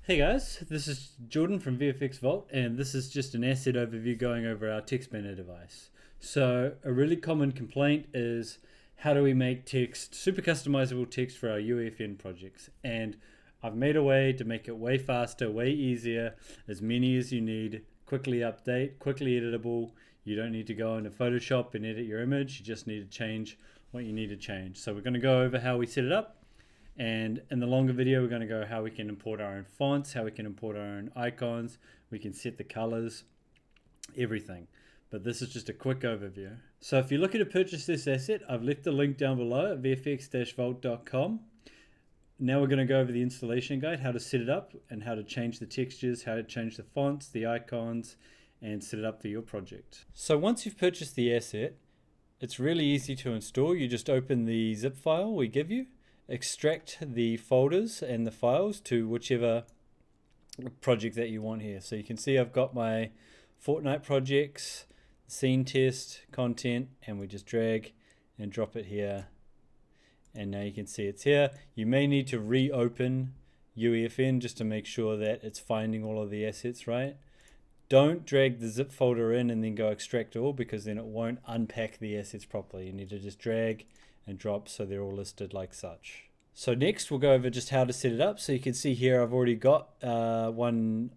Hey guys, this is Jordan from VFX Vault, and this is just an asset overview going over our text banner device. So a really common complaint is how do we make text, super customizable text for our UEFN projects? And I've made a way to make it way faster, way easier, as many as you need, quickly update, quickly editable. You don't need to go into Photoshop and edit your image, you just need to change what you need to change. So we're going to go over how we set it up. And in the longer video, we're going to go how we can import our own fonts, how we can import our own icons, we can set the colors, everything. But this is just a quick overview. So if you're looking to purchase this asset, I've left the link down below at vfx-vault.com. Now we're going to go over the installation guide, how to set it up and how to change the textures, how to change the fonts, the icons, and set it up for your project. So once you've purchased the asset, it's really easy to install. You just open the zip file we give you, extract the folders and the files to whichever project that you want here. So you can see I've got my Fortnite projects, scene test, content, and we just drag and drop it here. And now you can see it's here. You may need to reopen UEFN just to make sure that it's finding all of the assets right. Don't drag the zip folder in and then go extract all, because then it won't unpack the assets properly. You need to just drag and drop so they're all listed like such. So next we'll go over just how to set it up. So you can see here I've already got one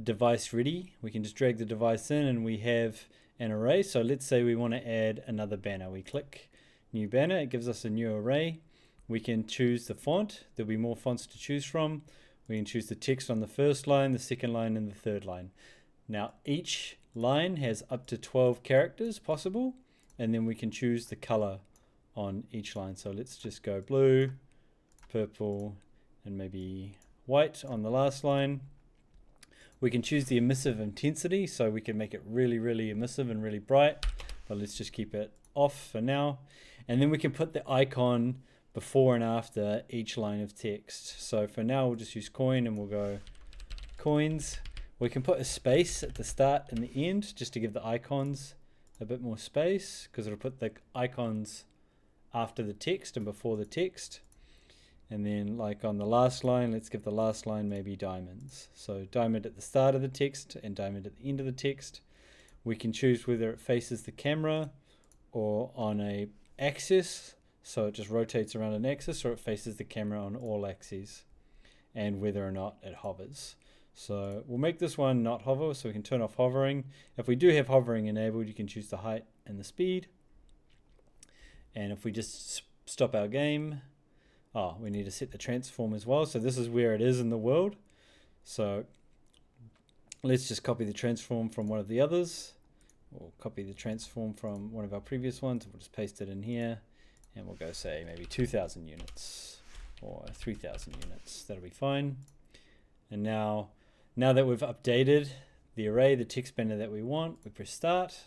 device ready. We can just drag the device in and we have an array. So let's say we want to add another banner. We click new banner, it gives us a new array. We can choose the font. There'll be more fonts to choose from. We can choose the text on the first line, the second line, and the third line. Now each line has up to 12 characters possible, and then we can choose the color on each line. So let's just go blue, purple, and maybe white on the last line. We can choose the emissive intensity, so we can make it really, really emissive and really bright, but let's just keep it off for now. And then we can put the icon before and after each line of text. So for now we'll just use coin and we'll go coins. We can put a space at the start and the end just to give the icons a bit more space, because it'll put the icons after the text and before the text. And then like on the last line, let's give the last line maybe diamonds. So diamond at the start of the text and diamond at the end of the text. We can choose whether it faces the camera or on a axis, so it just rotates around an axis, or it faces the camera on all axes, and whether or not it hovers. So we'll make this one not hover, so we can turn off hovering. If we do have hovering enabled, you can choose the height and the speed. And if we just stop our game, we need to set the transform as well. So this is where it is in the world. So let's just copy the transform from one of the others. We'll copy the transform from one of our previous ones. We'll just paste it in here, and we'll go say maybe 2,000 units or 3,000 units. That'll be fine. And now that we've updated the array, the text banner that we want, we press start.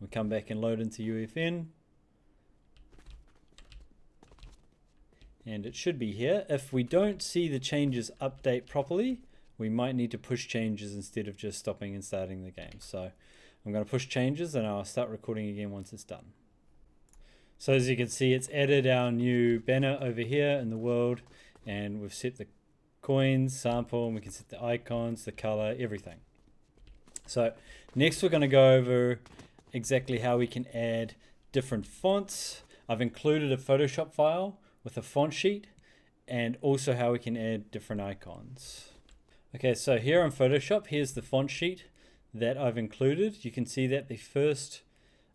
We come back and load into UEFN. And it should be here. If we don't see the changes update properly, we might need to push changes instead of just stopping and starting the game. So I'm going to push changes and I'll start recording again once it's done. So as you can see, it's added our new banner over here in the world, and we've set the coins, sample, and we can set the icons, the color, everything. So next we're going to go over exactly how we can add different fonts. I've included a Photoshop file with a font sheet, and also how we can add different icons. Okay, so here on Photoshop, here's the font sheet that I've included. You can see that the first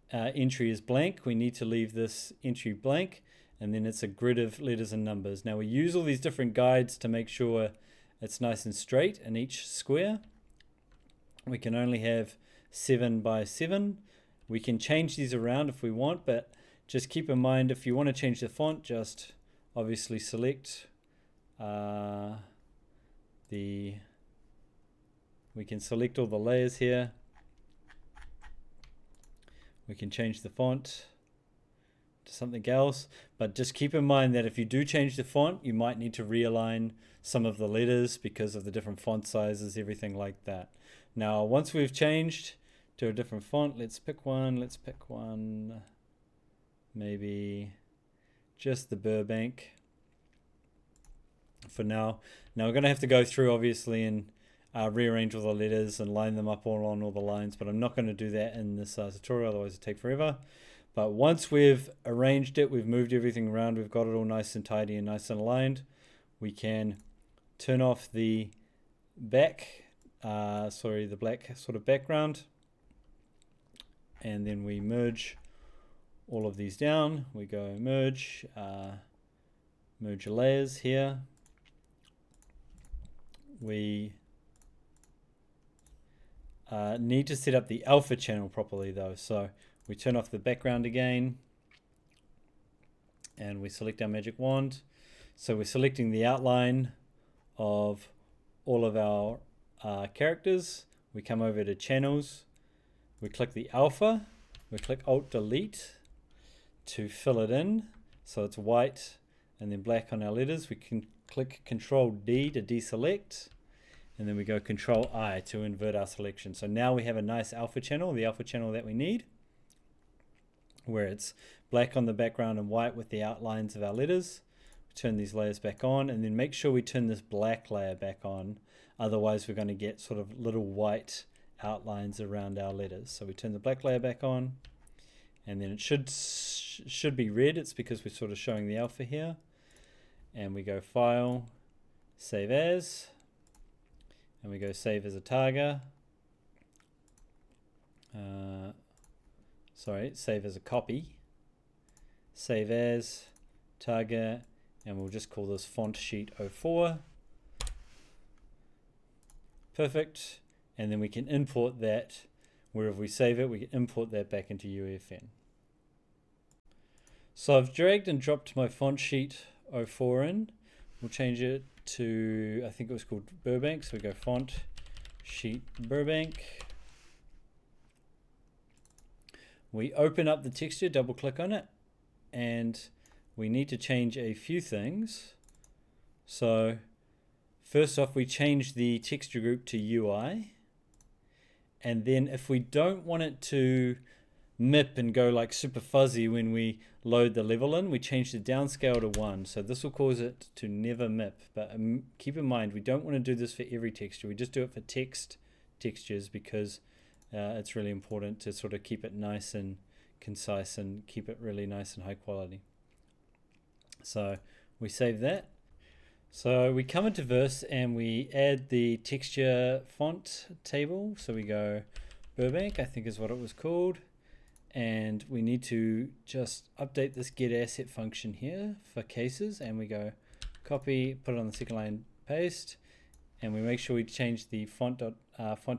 entry is blank. We need to leave this entry blank, and then it's a grid of letters and numbers. Now we use all these different guides to make sure it's nice and straight in each square. We can only have 7 by 7. We can change these around if we want, but just keep in mind, if you want to change the font, just obviously select we can select all the layers here. We can change the font to something else, but just keep in mind that if you do change the font, you might need to realign some of the letters because of the different font sizes, everything like that. Now once we've changed to a different font, let's pick one, maybe just the Burbank. for now. Now we're going to have to go through obviously and rearrange all the letters and line them up all on all the lines, but I'm not going to do that in this tutorial, otherwise it'll take forever. But once we've arranged it, we've moved everything around, we've got it all nice and tidy and nice and aligned, we can turn off the black sort of background, and then we merge all of these down. We go merge your layers here. We need to set up the alpha channel properly though, so we turn off the background again and we select our magic wand. So we're selecting the outline of all of our characters. We come over to channels, we click the alpha, we click Alt Delete to fill it in so it's white and then black on our letters. We can click Control D to deselect, and then we go Control I to invert our selection. So now we have a nice alpha channel, the alpha channel that we need, where it's black on the background and white with the outlines of our letters. We turn these layers back on, and then make sure we turn this black layer back on, otherwise we're going to get sort of little white outlines around our letters. So we turn the black layer back on, and then it should be red. It's because we're sort of showing the alpha here. And we go File, Save As, and we go Save as a Targa. Save as a copy. Save as, Targa, and we'll just call this Font Sheet 04. Perfect. And then we can import that, wherever we save it, we can import that back into UEFN. So I've dragged and dropped my Font Sheet 04 in. We'll change it to, I think it was called Burbank, so we go Font Sheet Burbank. We open up the texture, double click on it, and we need to change a few things. So first off, we change the texture group to UI, and then if we don't want it to MIP and go like super fuzzy when we load the level in, we change the downscale to 1. So this will cause it to never MIP, but keep in mind we don't want to do this for every texture. We just do it for text textures because it's really important to sort of keep it nice and concise and keep it really nice and high quality. So we save that. So we come into Verse and we add the texture font table. So we go Burbank, I think is what it was called. And we need to just update this get asset function here for cases, and we go copy, put it on the second line, paste, and we make sure we change the font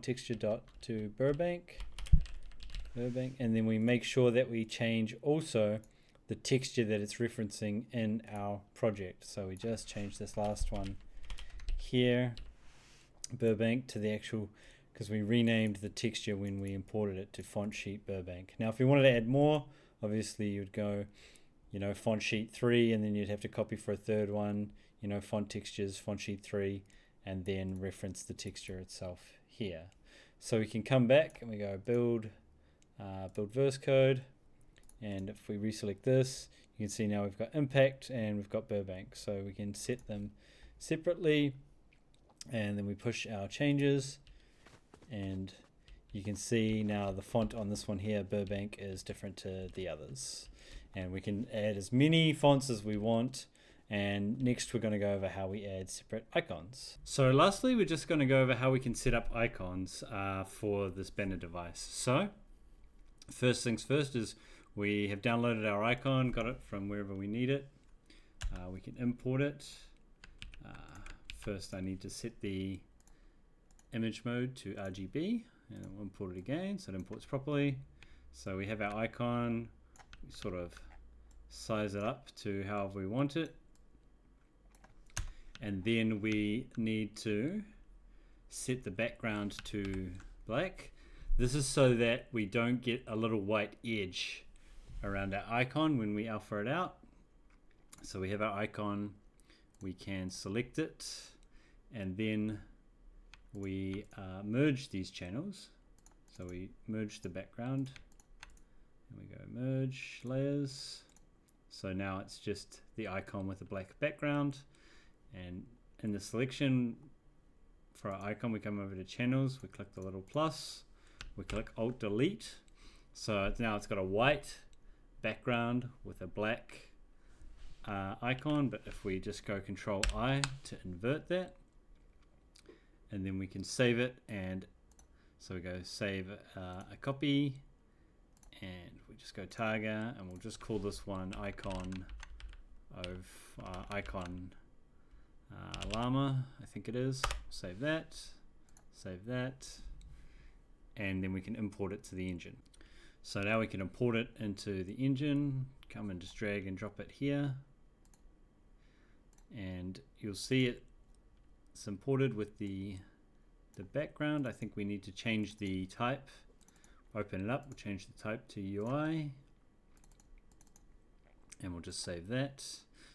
texture dot to Burbank, and then we make sure that we change also the texture that it's referencing in our project. So we just change this last one here, Burbank, to the actual, because we renamed the texture when we imported it to Font Sheet Burbank. Now if we wanted to add more, obviously you'd go, Font Sheet 3, and then you'd have to copy for a third one, Font Textures, Font Sheet 3, and then reference the texture itself here. So we can come back and we go build verse code, and if we reselect this, you can see now we've got impact and we've got Burbank. So we can set them separately, and then we push our changes, and you can see now the font on this one here, Burbank, is different to the others. And we can add as many fonts as we want. And next we're going to go over how we add separate icons. So lastly, we're just going to go over how we can set up icons for this banner device. So first things first is we have downloaded our icon, got it from wherever we need it. We can import it. First I need to set the image mode to RGB, and we'll import it again so it imports properly. So we have our icon, we sort of size it up to however we want it, and then we need to set the background to black. This is so that we don't get a little white edge around our icon when we alpha it out. So we have our icon, we can select it, and then we merge these channels. So we merge the background, and we go merge layers. So now it's just the icon with a black background, and in the selection for our icon, we come over to channels, we click the little plus, we click Alt Delete. So now it's got a white background with a black icon, but if we just go Control I to invert that, and then we can save it, and so we go save a copy, and we just go Targa, and we'll just call this one icon of icon llama, I think it is. Save that, and then we can import it to the engine. So now we can import it into the engine, come and just drag and drop it here, and you'll see it's imported with the background. I think we need to change the type. Open it up, we'll change the type to UI, and we'll just save that.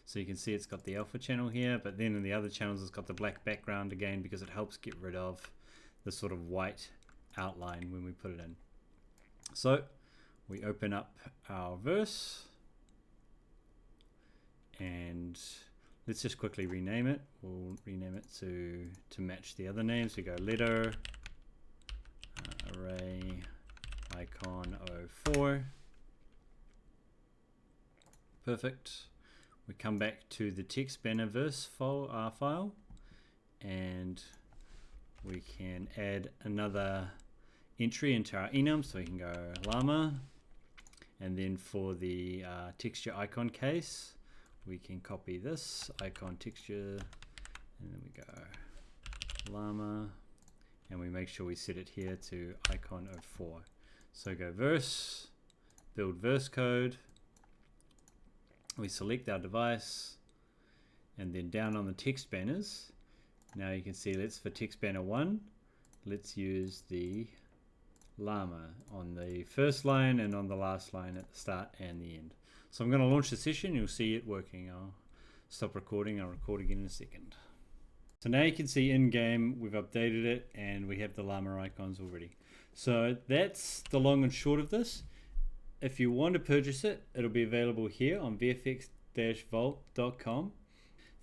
So you can see it's got the alpha channel here, but then in the other channels it's got the black background again, because it helps get rid of the sort of white outline when we put it in. So we open up our verse, and let's just quickly rename it. We'll rename it to match the other names. We go letter, array, icon 04. Perfect. We come back to the text banner verse file, and we can add another entry into our enum. So we can go llama, and then for the texture icon case, we can copy this icon texture, and then we go llama, and we make sure we set it here to icon 04. So go verse, build verse code, we select our device, and then down on the text banners, now you can see for text banner 1, let's use the llama on the first line and on the last line at the start and the end. So I'm going to launch the session, you'll see it working. I'll stop recording, I'll record again in a second. So now you can see in game we've updated it and we have the llama icons already. So that's the long and short of this. If you want to purchase it, it'll be available here on vfx-vault.com.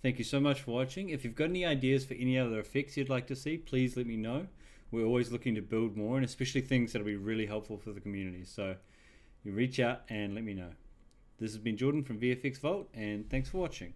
Thank you so much for watching. If you've got any ideas for any other effects you'd like to see, please let me know. We're always looking to build more, and especially things that'll be really helpful for the community. So you reach out and let me know. This has been Jordan from VFX Vault, and thanks for watching.